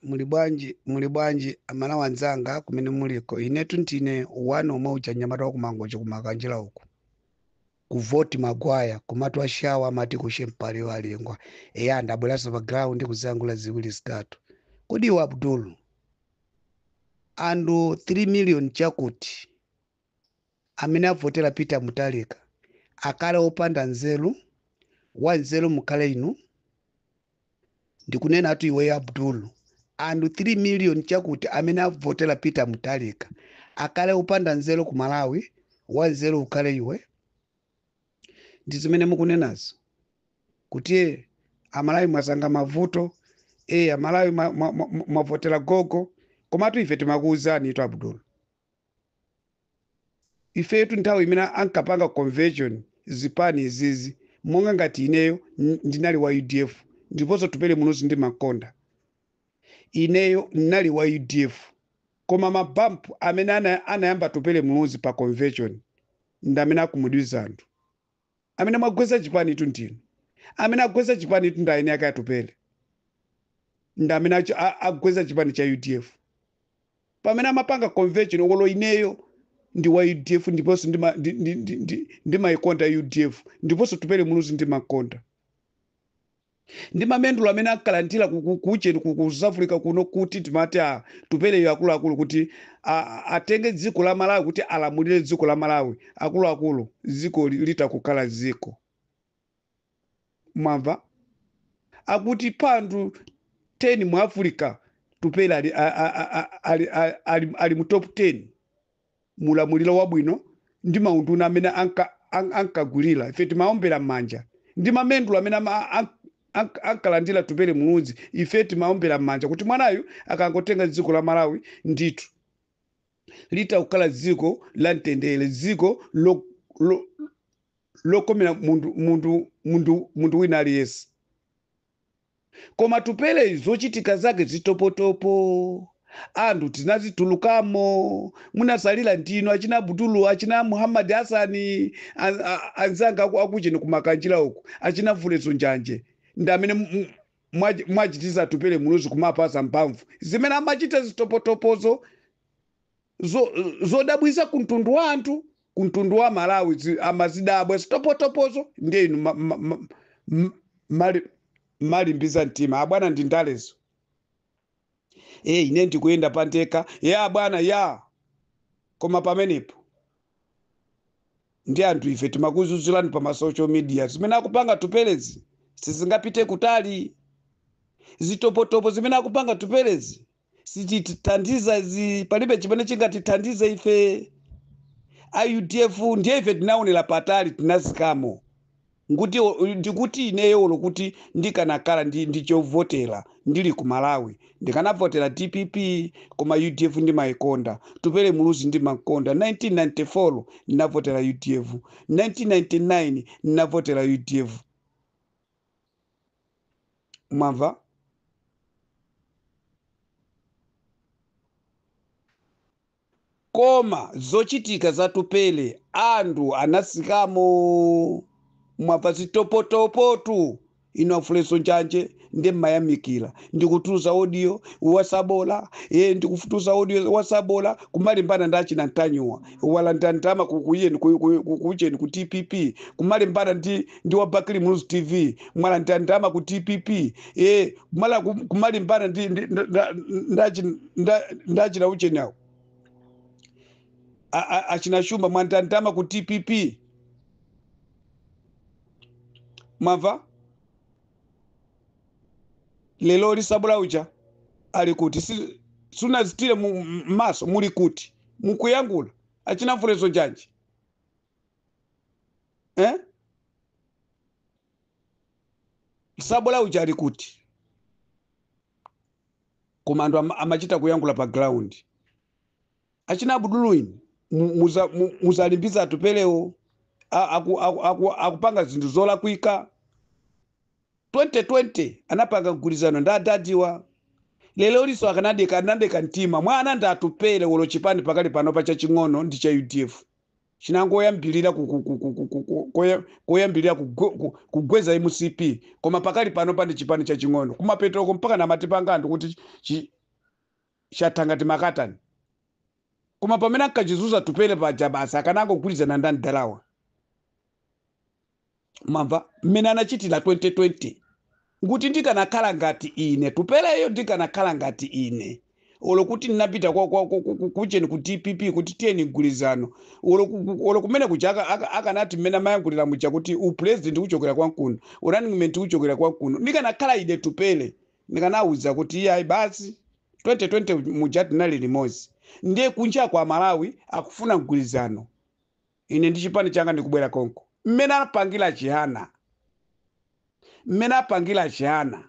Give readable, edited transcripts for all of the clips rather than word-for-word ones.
mulibwanji amana wanzanga kumene muliko inetu ntine wanu omwe uchanyamata wa kumangocho kumakanjira uku kuvoti magwaya kumatu ashawa amati kushe mpale walengwa eya ndabweraso pa ground kuzangula ziwiri zitatu kodi iwe Abdul andu 3 million chakuti amene avotera Peter Mutharika akale opanda nzeru wanzeru mukhale inu ndikunena atu iwe Abdul andu 3 million chakuti amene avotera Peter Mutharika akale opanda nzeru ku Malawi wanzeru ukhale iwe ndi zimene mukunenazo kuti amalawi mwasanga mavuto amalawi mwavotera gogo komatu ife timakuwuzani itu Abdul ifetu nthawi imene ankapanga convention zipani izizi monga ngati ineyo ndinali wa UDF ndiponso Tupele Munuzi ndi Makonda ineyo ndinali wa UDF koma mabampu amene anayamba Tupele Munuzi pa convention ndamene akumudiza anthu amene mwagweza chipani itu ndinu amene agweza chipani itu ndaine yake atupele ndamene agweza chipani cha UDF pamene amapanga convention okolo ineyo ndi wa UDF ndiponso ndi Maikonda UDF ndiponso Tupele Munuzi ndi Makonda ndi mamendulo amene akalandira kucheni kuzafulika kuno kuti timati Tupele akuluakulu kuti atenge dziko la Malawi kuti alamulire dziko la Malawi akuluakulu dziko litakukhala dziko mwamva akuti pandu 10 mu Africa Tupele ali mu top 10 mulamuliro wabwino ndi maunduna amene ankagwirira ife timaombera manja ndi mamendulo amene ankalandira Tupele Munuzi ife timaombera manja kuti mwanayu akangotenga dziko la Malawi nditu litakukhala dziko la mtendere dziko lokomera mundu wina aliyense koma Tupele zochitika zake zitopotopo andu tinazitulukamo munasalira ndino achina Abdulu achina Muhammad Hasani anzanga akucheni kumakanjira uku achina Vulezo Njanje ndamene mwachitiza Tupele Munuzi kumapasa mpamvu zimene amachita zitopotopozo zodabwisa kuntundu wa anthu kuntundu wa Malawi amazidabwe zitopotopozo ndiye inu malimbiza mtima abwana ndi ndalezo ine ndikuyenda panteka abwana koma pamenepo ndi anthu ife timakuzuzulani pa ma social media zimene akupanga Tupelezi sizingapite kutali zitopotopo zimene akupanga Tupelezi sitithandiza palibe chimene chingatithandize ife UDF ndiye ife tinaonera patali tinazikamo ndikuti ineyo lokuti ndikanakala ndichovotera ndili ku Malawi ndikanavotera DPP koma UDF ndi Maikonda Tupele Munuzi ndi Makonda 1994 ndinavotera UDF 1999 ndinavotera UDF mwamva koma zochitika za Tupele andu anasikamo mwamva zitopotopotu ino Vulezo Njanje ndi mayamikira ndikutuza audio wasabola ndikufutuza audio wasabola kumalimbana ndachina ntanyuwa wala ndantama kukuyeni kucheni ku TPP kumalimbana ndi wa Bakili Munuzi TV mwala ndantama ku TPP mwala kumalimbana ndachina ucheni awo achina Shumba mwantantama ku TPP mwamva lelo lisabola uja ali kuti sunazitire maso muli kuti mukuyangula achina Vulezo Njanje lisabola uja ali kuti komando amachita kuyangula pa ground achina Abduluini muzalimbiza Tupelewo akupanga zinthu zolakwika 2020 anapanga mgwirizano ndadadiwa lelo liso akanadeka mtima mwana ndatupele ulo chipani pakali pano pa chaching'ono ndi cha UDF chinangoyambirira koyambirira kugweza MCP koma pakali pano pandi chipani chaching'ono kumapetoko mpaka namatipanga anthu kuti chatangati makatani koma pamene ankachizuza tupele paja basa akanangogwirizana ndani dalawa mamva mmene anachitira 2020 nguti ndikanakhala ngati ine tupeleyo ndikanakhala ngati ine olo kuti ninapita kucheni ku DPP kuti tiyeni mgwirizano olo kumene kuja akanati mmene amayankhulira muja kuti upresident uchokera kwankuno running mate uchokera kwankuno ndikanakhala ine tupele ndikanawuza kuti iyayi basi 2020 muja tinali limodzi ndiye kunja kwa Malawi akufuna mgwirizano ine ndi chipani changa ndikubwera konko mmene apangira chihana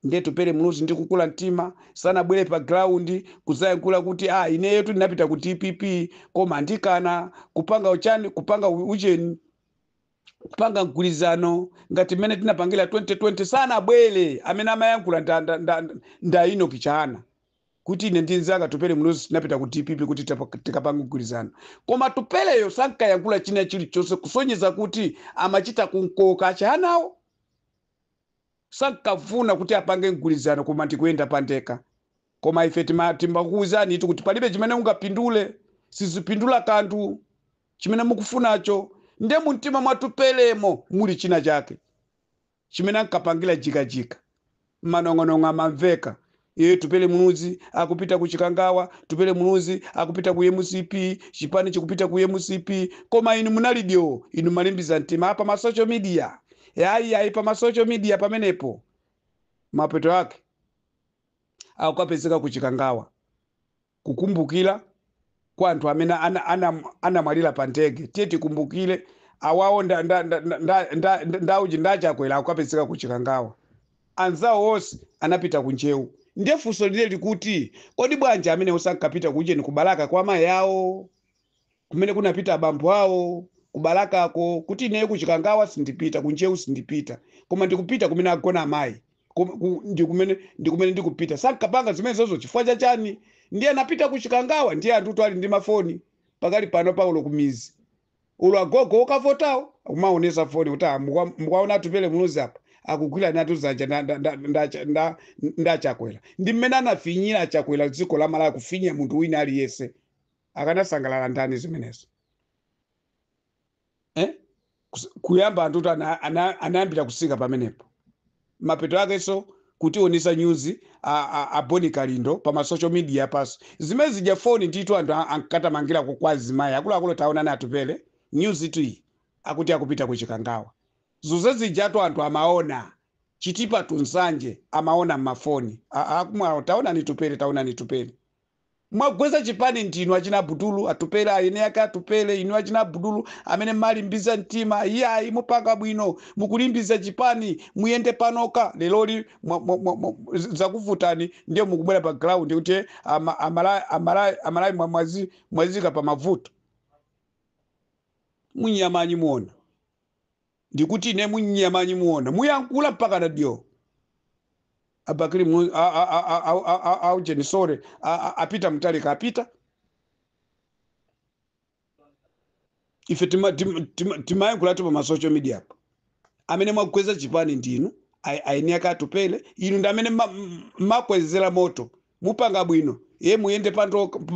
ndiye tupele muluzi ndikukula mtima sana bwere pa ground kuzayankhula kuti ineyo ndinapita ku DPP koma ndikana kupanga uchani kupanga ucheni kupanga mgwirizano ngati mmene tinapangira 2020 sana bwere amene amayankhula nda ino kichana kuti ine ndinzaka tupele muluzi tinapita ku DPP kuti tikapanga mgwirizano koma tupeleyo sankayankhula china chilichonse kusonyeza kuti amachita kunkoka achanawo sankafuna kuti apange mgwirizano koma ndikuyenda pandeka koma ife timbakuwuzani itu kuti palibe chimene mungapindule sizipindula kanthu chimene mukufunacho nde mumtima mwatupelemo muli china chake chimene ankapangira jikajika manong'onong'o amamveka iye tupele muluzi akupita ku Chikangawa tupele muluzi akupita ku MCP chipani chikupita ku MCP koma inu munalidio inu malimbiza mtima apa ma social media yayi pa ma social media pamenepo mapeto yake akapezeka ku Chikangawa kukumbukira kwa anthu amene anamwalira pa ndege tiye tikumbukire awawo ndauji ndachakwera akapezeka ku Chikangawa anzawo onse anapita ku Njewu ndiye funso lile likuti kodi bwanja amene usankapita kucheni kubalaka kwa amayi yawo kumene kunapita abambo awo kubalakako kuti ineyo ku Chikangawa sindipita ku Njewu sindipita koma ndikupita kumene agona amayi ndikumene ndikupita sankapanga zimene zozo chifukwa chani ndiye anapita ku Chikangawa ndiye anthu ali ndi mafoni pakali pano paulo kumizi ulo agogo okavotawo akumaonesa foni kuti mukaona tupele muluzi apa akugwira natu zanja ndachakwera ndi mmene anafinyira achakwera dziko la Malawi kufinya munthu wina aliyese akanasangalala ndani zimenezo kuyamba anthu anayambira kusika pamenepo mapeto akenso kutionesa news Boni Kalindo pa ma social media paso zimene zija foni ndithu anthu ankatamangira kwa azimayi akuluakulu taona na atupele news itu iyi akuti akupita ku Chikangawa zuze zijatu anthu amaona chitipa tunsanje amaona mmafoni taona nitupele mwagweza chipani ndinu achina Budulu atupele ayene yake atupele inu achina Budulu amene malimbiza mtima iyayi mupanga bwino mukulimbiza chipani muyende panoka leloli zakuvutani ndiye mukubwera pa ground kuti amalayi mwazika pa mavuto munyamanyi muona ndikuti ine munyamanyi muona muyankula mpaka radio abakiri au jenisore apita mtalika apita ife timayankula tu pa social media apa amene mwakweza chipani ndinu ayini yake atupele inu ndi amene makwezera moto mupanga bwino ye muyende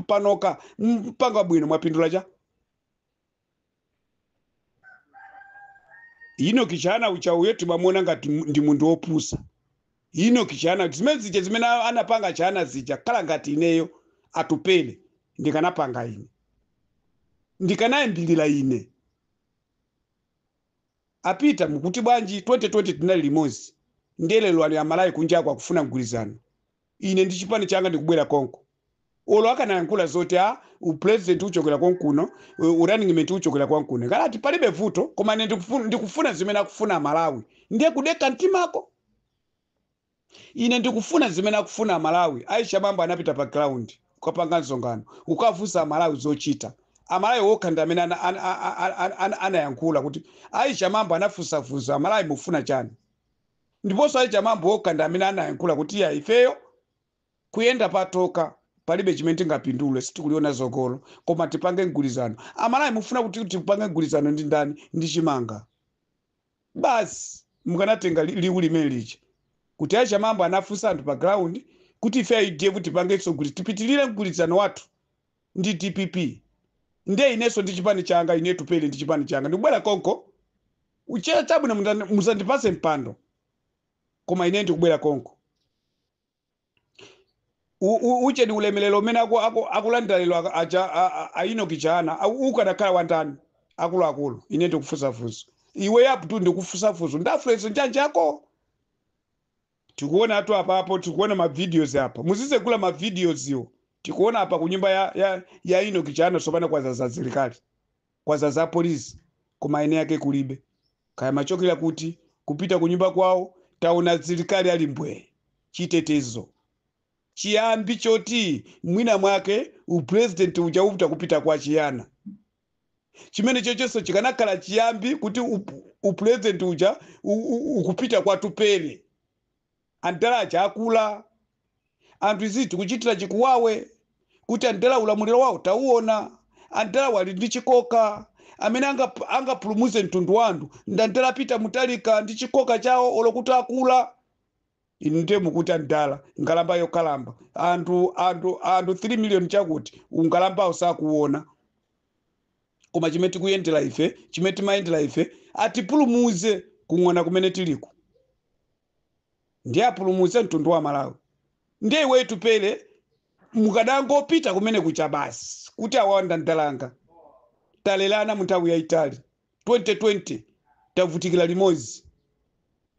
panoka mpanga bwino mwapindula cha ino kichana uchauye timamona ngati ndi munthu opusa ino kichana zimene anapanga chana zija kala ngati ineyo atupele ndikanapanga ine ndikanayambirira ine apita mukuti bwanji 2020 tinali limodzi ndelelo ali amalayi kunja kwa kufuna mgwirizano ine ndi chipani changa ndikubwera konko olo akanayankhula zoti upresident uchokera konkuno running mate uchokera konkuno kalati palibe vuto koma ndikufuna zimene akufuna Malawi ndiye kudeka mtimako ine ndikufuna zimene akufuna Malawi Aisha mambo anapita pa ground ukapanga msonkhano ukavusa Malawi zochita Malawi okha ndi amene anayankhula kuti Aisha mambo anafusafusa Malawi mufuna chani ndiponso Aisha mambo okha ndi amene anayankhula kuti ya ifeyo kuyenda patoka palibe chimene tingapindule sitikuliona zokolo koma tipange mgulizano. Amalawi mufuna kuti tipange mgulizano ndi ndani? Ndi Chimanga. Basi mukanatenga liwu limene licha kuti acha mambo anafunsa anthu pa ground kuti ife UDF tipangenso tipitilire mgulizano wathu ndi DPP. Ndiye ineso ndi chipani changa, ine Tupele ndi chipani changa ndikubwera konko uchera chabwino muzandipase mpando koma ine ndikubwera konko. Uche ni ulemelelo umene akulandalelo Enoch Chihana ukanakhala wandani akuluakulu. Ine ndikufusafusa iwe yaputu ndikufusafusa ndafuleso njanje yako. Tikuona atu apapo, tikuona ma videos hapa, muzize kula ma videos yo. Tikuona hapa kunyumba ya Enoch Chihana sopana kwa za serikali, kwa za polisi, koma ene yake kulibe. Kaya machokera kuti kupita kunyumba kwao taona serikali ali mbwe chitetezo. Chiyambi choti mwina mwake upresident uja kupita kwa Chihana. Chimene chochonso chikanakhala chiyambi kuti upresident uja ukupita kwa Tupele. Andala achakula anthu izi tikuchitira chikuwawe kuti andala ulamuliro wawo tauona. Andala wali ndi chikoka amene angapulumuze mtundu wandu ndandala pita mutalika ndi chikoka chawo olokuti akula. Inde mukuti andala ngalamba yokalamba anthu 3 million chakuti ungalamba usakuona. Koma chimene tikuyendera ife, chimene timayendera ife atipulumuze kung'ona kumene tiliku. Ndiye apulumuze mtundu wa Malawi. Ndiye iwe Tupele mukadangopita kumene kucha basi kuti awanda ndalanga talelana munthawi yaitali 2020 tavutikira limodzi.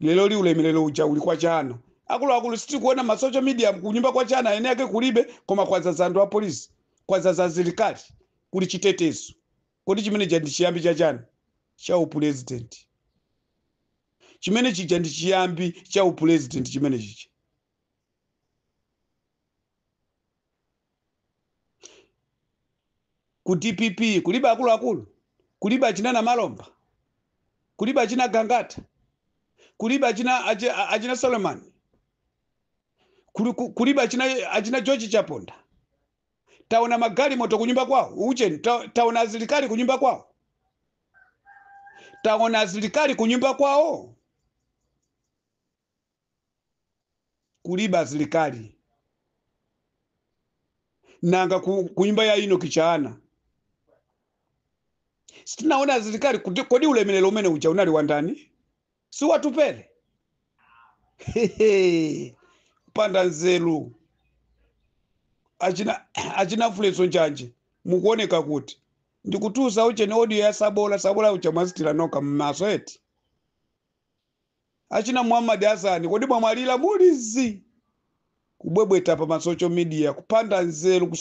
Lero li ulemelero uja uli kwa Chihana. Akuluakulu sitikuona ma social media kunyumba kwa Chihana ene yake kulibe koma kwa zazandu wa polisi, kwa za serikali kuli chitetezo. Kodi chimene ndi chiyambi cha chani cha upresident. Chimene chija ndi chiyambi cha upresident chimene chicha. Ku DPP kuliba akuluakulu, kuliba achina Malomba, kuliba achina Gangata, kuliba achina Solomon, kuliba achina George Chaponda. Taona magari moto kunyumba kwao. Uche taona azilikali kunyumba kwao. Taona azilikali kunyumba kwao. Kuliba azilikali. Nanga kunyumba ya Enoch Chihana. Sitinaona azilikali kodi ulemelelo umene uja unali wandani? Si wa Tupele. Panda nzelu. Achina fuleso njanje mukuoneka kuti ndikutuza uche ne audio ya Sabola ucha mwazitira noka mmaso eti. Achina Muhammad Hassan kodi mwalira mulizi kubwebweta pa social media kupanda nzelu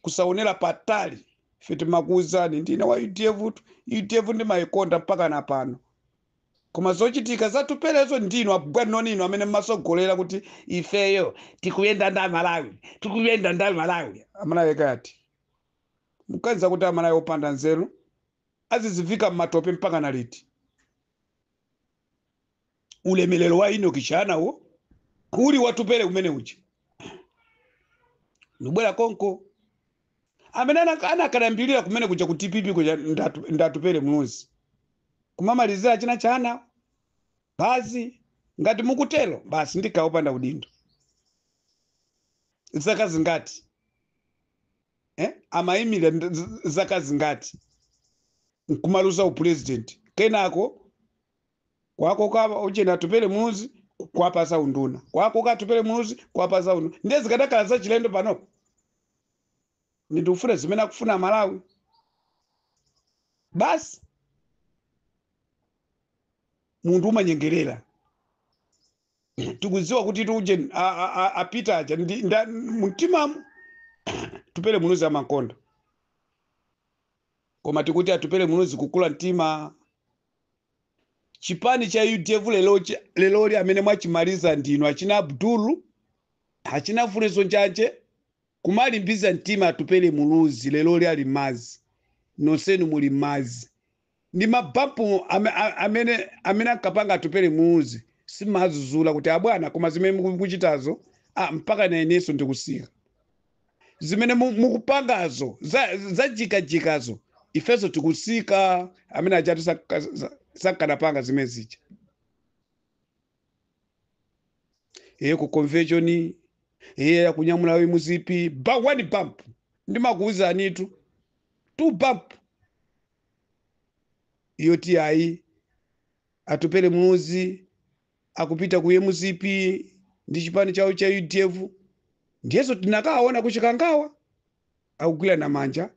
kusaonera patali. Fiti makuzani ndina wa UDF ndi maikonda mpaka na pano. Koma zochitika za Tupelezo ndino abugwano nino amene masogolera kuti ifeyo tikuyenda nda Malawi, tikuyenda nda Malawi. Amalawi kati mukanza kuti Amalawi opanda nzeru azizivika mmatope mpaka na liti. Ulemelelo wa Enoch Chihana wo kuli wa Tupele umene uchi nubwera konko amene anakanambilira kumene kuja ku DPP kuja ndatupele munozi kumamalizira achina Chihana. Basi ngati mukutelo basi ndikaopanda udindo zaka zingati amaimira zaka zingati kumaluza upresident kenako kwako kwa uchena Tupele munozi kwapasa unduna kwako ka Tupele munozi kwapasa unduna. Ndiye zikadakala za chilendo panopo ndikufuna zimene akufuna Malawi. Basi mundu umanyengerera tikuziwa kuti tuje apita aja mtima Tupele munozi amakonda koma tikuti atupele munozi kukula mtima. Chipani cha UDF lelori amene mwachimaliza ndino achina Abdulu achina fuleso njanje kumalimbiza mtima Tupele munozi lelori ali mazi nosenu muli mazi. Ndi mabampu amene akapanga Tupele munozi simazuzula kuti abwana koma zimene mukuchitazo mpaka na eneso ndikusika. zimene mukupangazo za jikajikazo ifeso tikusika amene ajatu sakanapanga zimene zija ku convention kunyamula we muzipi one bump ndimakuuza anitu 2 bump iyo tiayi atupele mnuzi akupita kuye muzipi ndi chipani chawo cha UDF ndiyeso tinakaona kuchikangawa akugwira na manja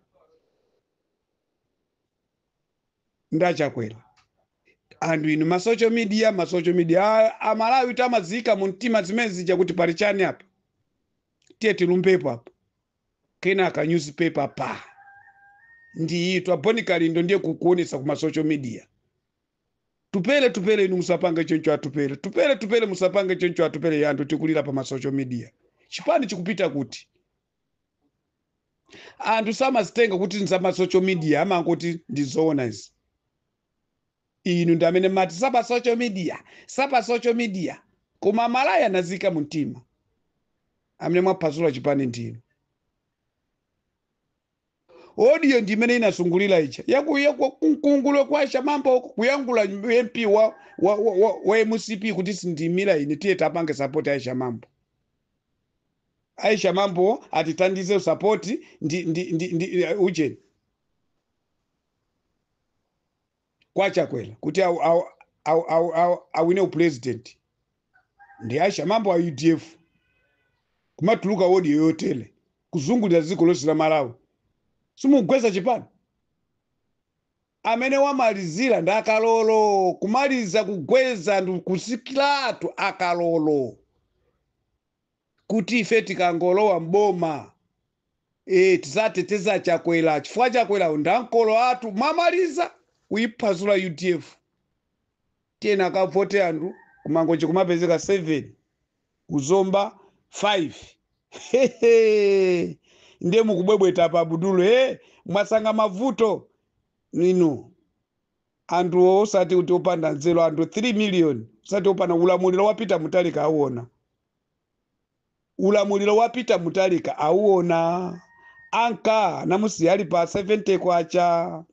ndachakwera andu inu ma social media amalawi tamazika muntima zimene zija kuti pali chani apa tiye tilumpepo apa kenaka newspaper pa ndi itwa Bonikalindo ndiye kukuonesa kuma social media tupele inu musapanga choncho atupele musapanga choncho atupele yandu tikulira pa ma social media chipani chikupita kuti andu samazitenga kuti nzama social media amangoti ndizoona izi inu ndamene mati sapa social media koma malaya nazika muntima amene mwapazula chipani ndinu audio ndimene inasungulira icha yakuya kunkungulo kwasha mambo kuyangula MP wa MCP kuti sindimira ine tiye tapange support Aisha Mambo. Aisha Mambo atitandize support ndi uje kwacha kwela kuti awine president ndi Aisha Mambo wa UDF kumatuluka audio yotele kuzungulira ziko lonse la Malawi simugweza chipani amene wamalizira ndakalolo kumaliza kugweza kusikilatu akalolo kuti ife tikangolowa mboma tizateteza Chakwera chifukwa Chakwera ndankolo atu mamaliza kuyiphazula UDF tena akavote andu kumangoche kumapezeka 7 kuzomba 5 ndiye mukubwebweta pa Abdulu mwasanga mavuto nino andu osati kuti opanda nzelo andu 3 million osati opanda ulamuliro wapita Mutalika auona ulamuliro wapita Mutalika auona anka namusi ali pa 70 kwacha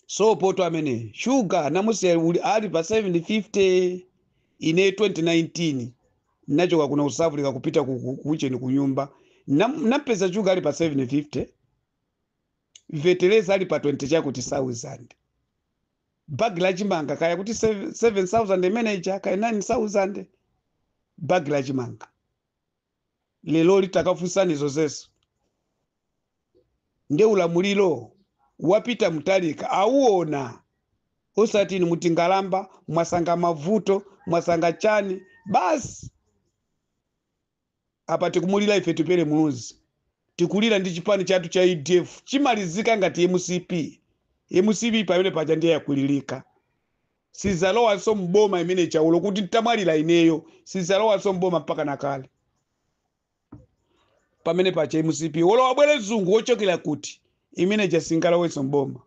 so poto amene sugar namusi ali pa 750 ine 2019 nachoka kuna usafrika kupita kucheni kunyumba napeza sugar ali pa 750 vetereza ali pa 20 chakuti 1000 bag la chimanga kaya kuti 7000 manager kaya 9000 bag la chimanga lelo litakafusani zozeso nde ulamuliro wapita Mutalika auona osati ni mutingalamba mwasanga mavuto mwasanga chani basi apa tikumulira ife tupele muluzi tikulira ndi chipani chatu cha UDF chimalizika ngati MCP pamene paja ndiye yakulilika sizalowa so mboma imene chaulo kuti tamwalira ineyo sizalowa so mboma mpaka nakale pamene pacha MCP wolo wabwere zungu wochokera kuti imene jasingala wenso mboma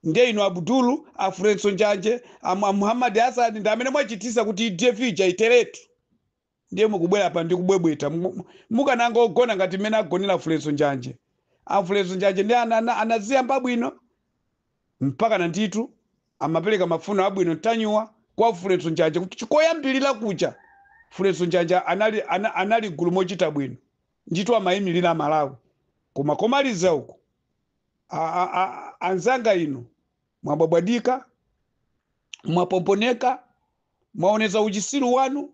ndiye ino Abdulu Afrenso Njanje Muhammad Hassan ndamene mwachitisa kuti UDF ija iteretu ndiye mukubwera pa ndikubwebweta mukananga ogona ngati mene agonera Afrenso Njanje Afrenso Njanje ndi anaziya mbabwino mpaka na nditu amapereka mafuno abwino tanyuwa kwa Afrenso Njanje kuti chikoyambilira kucha Afrenso Njanje anali gulu mochita bwino nditu amayimirira Malawi koma komaliza uko anzanga ino mwababwadika mwapomponeka mwaoneza uchisiru wanu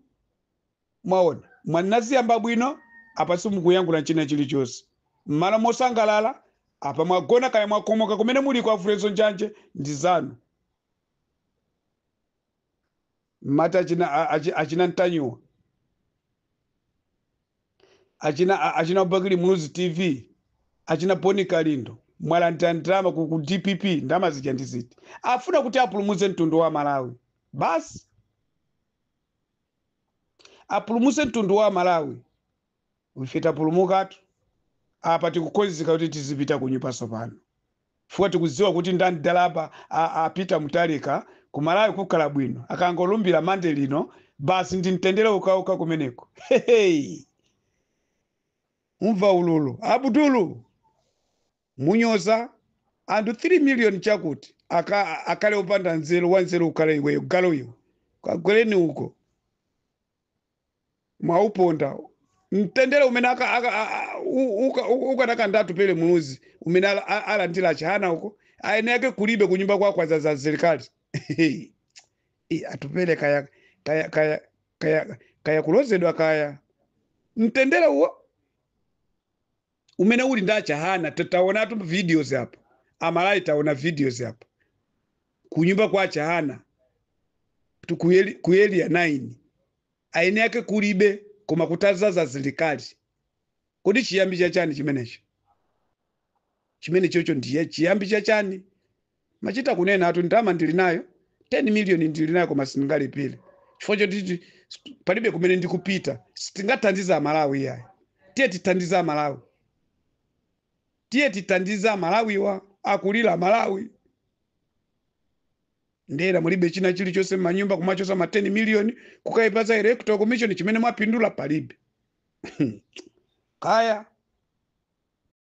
mwaona mwanaziya mbabwino apa simukuyangula china chilichonse mmala mosangalala apa mwagona kaya mwakomoka kumene muli kwa Afrenso Njanje ndi zanu mata achina ntanyuwa achina Ubakili Muluzi TV achina Bonikalindo mwalandandrama ku DPP ndama zija ndiziti afuna kuti apulumuze mtundu wa Malawi basi apulumuze mtundu wa Malawi ufita pulumukatu apa tikukonzeka kuti tizipita kunyumba sopano fuwa tikuziwa kuti ndani dalapa apita Mutalika ku Malawi kukhala bwino akangolumbira mande lino basi ndi mtendere ukauka kumeneko umva ululu Abdulu munyoza andu 3 million chakuti akale upanda nzelu wanzelu ukale iweyo galo iwe kagweleni uko mwauponda mtendele umene ukanaka ndatu pele munuzi umene alandira chana uko ayeneke kulibe kunyumba kwa za serikali atupele kaya kulozedwa kaya mtendele uwo umene uli ndacha hana tataona tu videos hapa amalai taona videos hapa kunyumba kwa chahana kuyeli ya 9 aine yake kulibe koma kutaza za serikali kodi chiyambi cha chani chimenecho chimene chocho ndiye chiyambi cha chani machita kunena atu ndama ndili nayo 10 million ndili nayo koma singali pile chifukwa choti palibe kumene ndikupita sitingathandiza Malawi yaya tiye titandiza Malawi tiye titandiza Malawiwa akulira Malawi ndera mulibe china chili chose manyumba kumachosa ma 10 million kukaipaza electoral commission chimene mwapindula palibe kaya